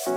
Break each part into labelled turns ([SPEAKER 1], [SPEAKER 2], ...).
[SPEAKER 1] Hello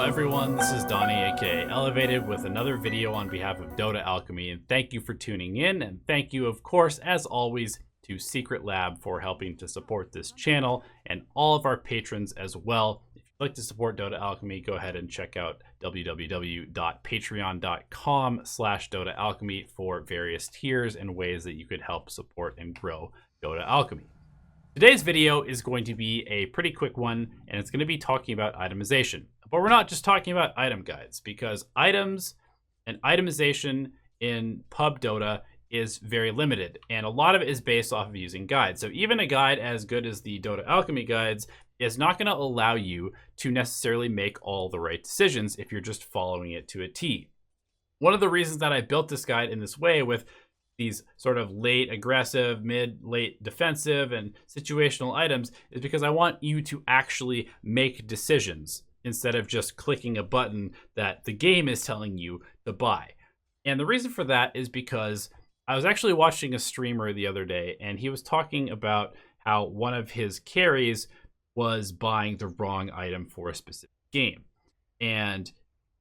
[SPEAKER 1] everyone, this is Donnie aka Elevated with another video on behalf of Dota Alchemy, and thank you for tuning in, and thank you of course as always to Secret Lab for helping to support this channel and all of our patrons as well. If you'd like to support Dota Alchemy, go ahead and check out www.patreon.com/Dota Alchemy for various tiers and ways that you could help support and grow Dota Alchemy. Today's video is going to be a pretty quick one, and it's going to be talking about itemization. But we're not just talking about item guides, because items and itemization in pub Dota is very limited, and a lot of it is based off of using guides. So even a guide as good as the Dota Alchemy guides is not going to allow you to necessarily make all the right decisions if you're just following it to a T. One of the reasons that I built this guide in this way, with these sort of late aggressive, mid-late defensive, and situational items, is because I want you to actually make decisions instead of just clicking a button that the game is telling you to buy. And the reason for that is because I was actually watching a streamer the other day, and he was talking about how one of his carries was buying the wrong item for a specific game. And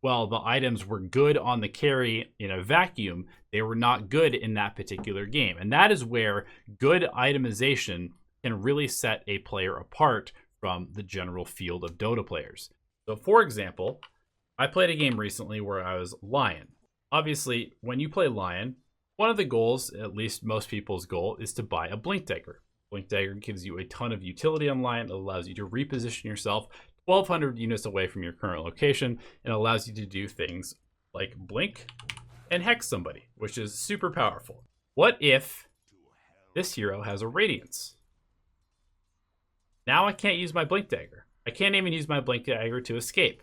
[SPEAKER 1] while the items were good on the carry in a vacuum, they were not good in that particular game. And that is where good itemization can really set a player apart from the general field of Dota players. So for example, I played a game recently where I was Lion. Obviously, when you play Lion, one of the goals, at least most people's goal, is to buy a Blink Dagger. Blink Dagger gives you a ton of utility on Lion. It allows you to reposition yourself 1,200 units away from your current location, and allows you to do things like blink and hex somebody, which is super powerful. What if this hero has a Radiance? Now I can't use my Blink Dagger. I can't even use my Blink Dagger to escape.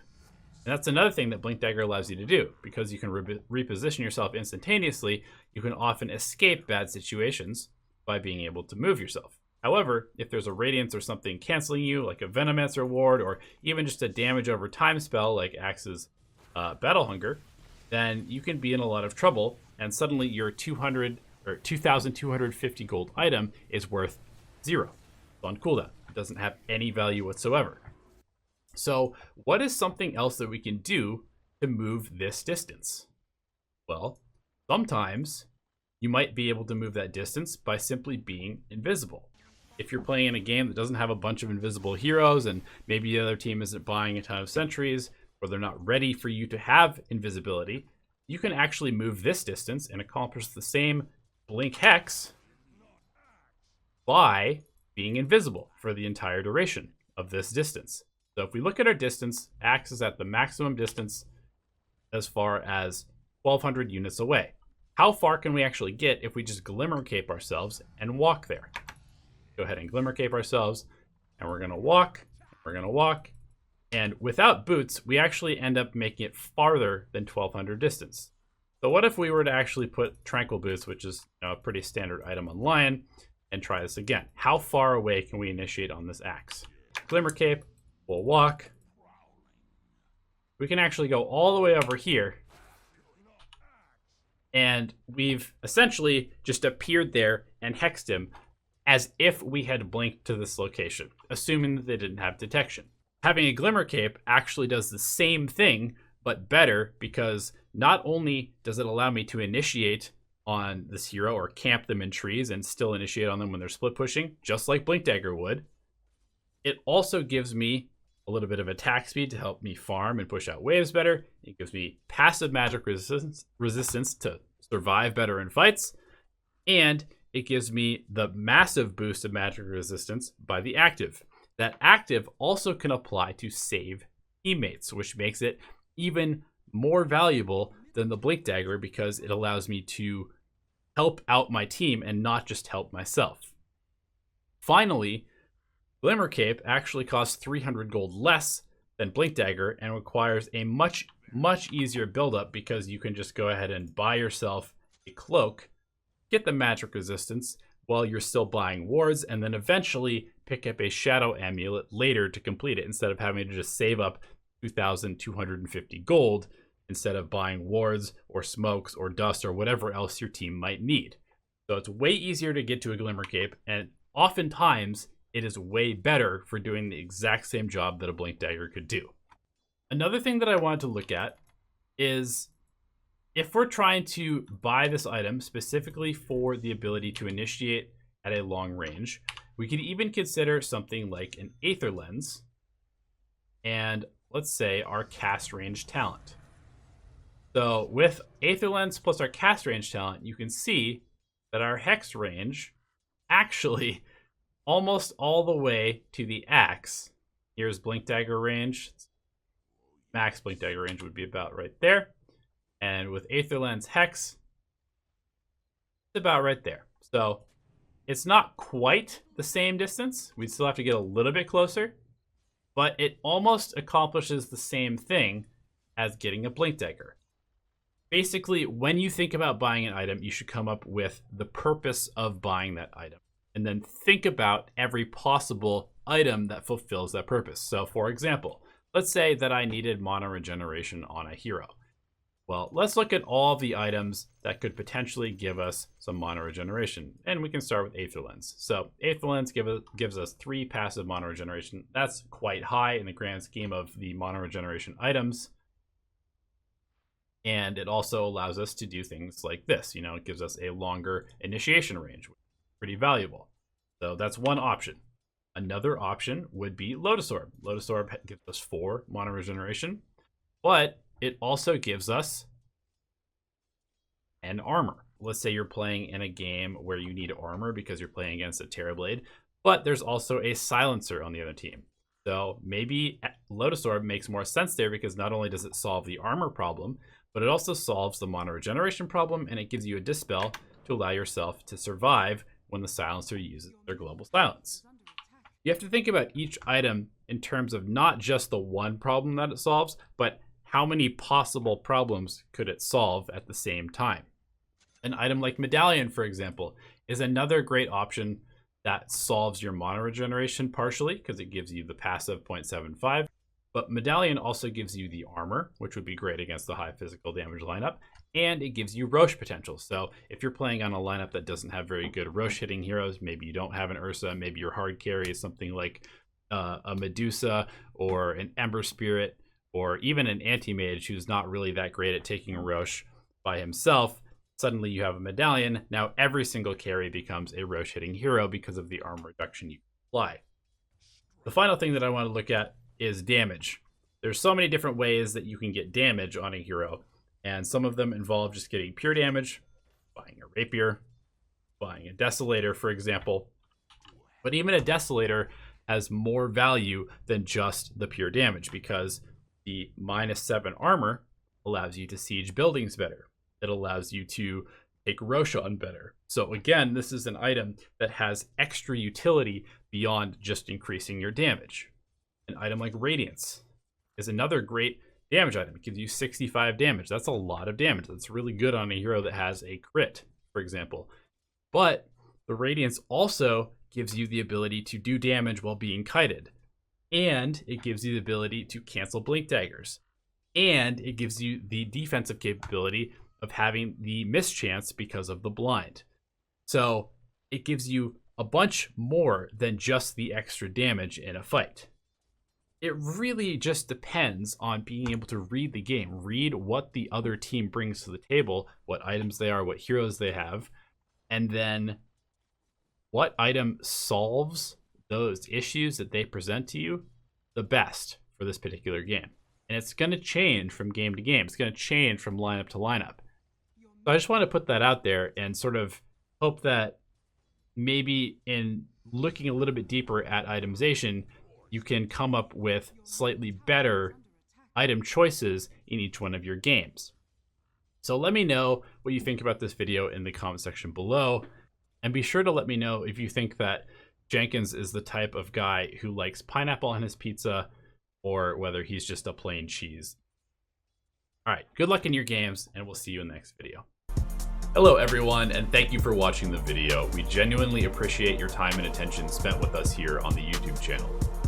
[SPEAKER 1] And that's another thing that Blink Dagger allows you to do. Because you can reposition yourself instantaneously, you can often escape bad situations by being able to move yourself. However, if there's a Radiance or something canceling you, like a Venomancer ward, or even just a damage over time spell like Axe's Battle Hunger, then you can be in a lot of trouble, and suddenly your 2,250 gold item is worth 0. It's on cooldown. It doesn't have any value whatsoever. So what is something else that we can do to move this distance? Well, sometimes you might be able to move that distance by simply being invisible. If you're playing in a game that doesn't have a bunch of invisible heroes, and maybe the other team isn't buying a ton of sentries, or they're not ready for you to have invisibility, you can actually move this distance and accomplish the same blink hex by being invisible for the entire duration of this distance. So if we look at our distance, Axe is at the maximum distance as far as 1,200 units away. How far can we actually get if we just Glimmer Cape ourselves and walk there? Go ahead and Glimmer Cape ourselves, and we're going to walk, and without boots, we actually end up making it farther than 1,200 distance. So what if we were to actually put Tranquil Boots, which is a pretty standard item on Lion, and try this again? How far away can we initiate on this Axe? Glimmer Cape, we'll walk. We can actually go all the way over here, and we've essentially just appeared there and hexed him as if we had blinked to this location, assuming that they didn't have detection. Having a Glimmer Cape actually does the same thing, but better, because not only does it allow me to initiate on this hero or camp them in trees and still initiate on them when they're split pushing, just like Blink Dagger would, it also gives me a little bit of attack speed to help me farm and push out waves better. It gives me passive magic resistance to survive better in fights, and it gives me the massive boost of magic resistance by the active. That active also can apply to save teammates, which makes it even more valuable than the Blink Dagger, because it allows me to help out my team and not just help myself. Finally, Glimmer Cape actually costs 300 gold less than Blink Dagger and requires a much easier buildup, because you can just go ahead and buy yourself a cloak, get the magic resistance while you're still buying wards, and then eventually pick up a shadow amulet later to complete it, instead of having to just save up 2,250 gold instead of buying wards or smokes or dust or whatever else your team might need. So it's way easier to get to a Glimmer Cape, and oftentimes it is way better for doing the exact same job that a Blink Dagger could do. Another thing that I wanted to look at is if we're trying to buy this item specifically for the ability to initiate at a long range, we could even consider something like an Aether Lens and let's say our cast range talent. So with Aether Lens plus our cast range talent, you can see that our hex range actually almost all the way to the axe. Here's Blink Dagger range. Max Blink Dagger range would be about right there. And with Aether Lens Hex, it's about right there. So it's not quite the same distance. We'd still have to get a little bit closer, but it almost accomplishes the same thing as getting a Blink Dagger. Basically, when you think about buying an item, you should come up with the purpose of buying that item. And then think about every possible item that fulfills that purpose. So for example, let's say that I needed mana regeneration on a hero. Well, let's look at all the items that could potentially give us some mana regeneration. And we can start with Aether Lens. So Aether Lens gives us 3 passive mana regeneration. That's quite high in the grand scheme of the mana regeneration items. And it also allows us to do things like this. You know, it gives us a longer initiation range, which is pretty valuable. So that's one option. Another option would be Lotus Orb. Lotus Orb gives us 4 mana regeneration, but it also gives us an armor. Let's say you're playing in a game where you need armor because you're playing against a Terrorblade, but there's also a silencer on the other team. So maybe Lotus Orb makes more sense there because not only does it solve the armor problem, but it also solves the mana regeneration problem, and it gives you a dispel to allow yourself to survive when the silencer uses their global silence. You have to think about each item in terms of not just the one problem that it solves, but how many possible problems could it solve at the same time. An item like Medallion, for example, is another great option that solves your mana regeneration partially because it gives you the passive 0.75. But Medallion also gives you the armor, which would be great against the high physical damage lineup, and it gives you Roche potential. So if you're playing on a lineup that doesn't have very good Roche hitting heroes, maybe you don't have an Ursa, maybe your hard carry is something like a Medusa or an Ember Spirit, or even an anti-mage who's not really that great at taking a Roche by himself, suddenly you have a Medallion. Now every single carry becomes a Roche hitting hero because of the armor reduction you apply. The final thing that I want to look at is damage. There's so many different ways that you can get damage on a hero, and some of them involve just getting pure damage, buying a Rapier, buying a Desolator, for example. But even a Desolator has more value than just the pure damage because the -7 armor allows you to siege buildings better. It allows you to take Roche on better. So again, this is an item that has extra utility beyond just increasing your damage. An item like Radiance is another great damage item. It gives you 65 damage. That's a lot of damage. That's really good on a hero that has a crit, for example. But the Radiance also gives you the ability to do damage while being kited. And it gives you the ability to cancel Blink Daggers. And it gives you the defensive capability of having the mischance because of the blind. So it gives you a bunch more than just the extra damage in a fight. It really just depends on being able to read the game, read what the other team brings to the table, what items they are, what heroes they have, and then what item solves those issues that they present to you the best for this particular game. And it's going to change from game to game. It's going to change from lineup to lineup. So I just want to put that out there and sort of hope that maybe in looking a little bit deeper at itemization, you can come up with slightly better item choices in each one of your games. So let me know what you think about this video in the comment section below. And be sure to let me know if you think that Jenkins is the type of guy who likes pineapple on his pizza or whether he's just a plain cheese. All right, good luck in your games, and we'll see you in the next video. Hello everyone, and thank you for watching the video. We genuinely appreciate your time and attention spent with us here on the YouTube channel.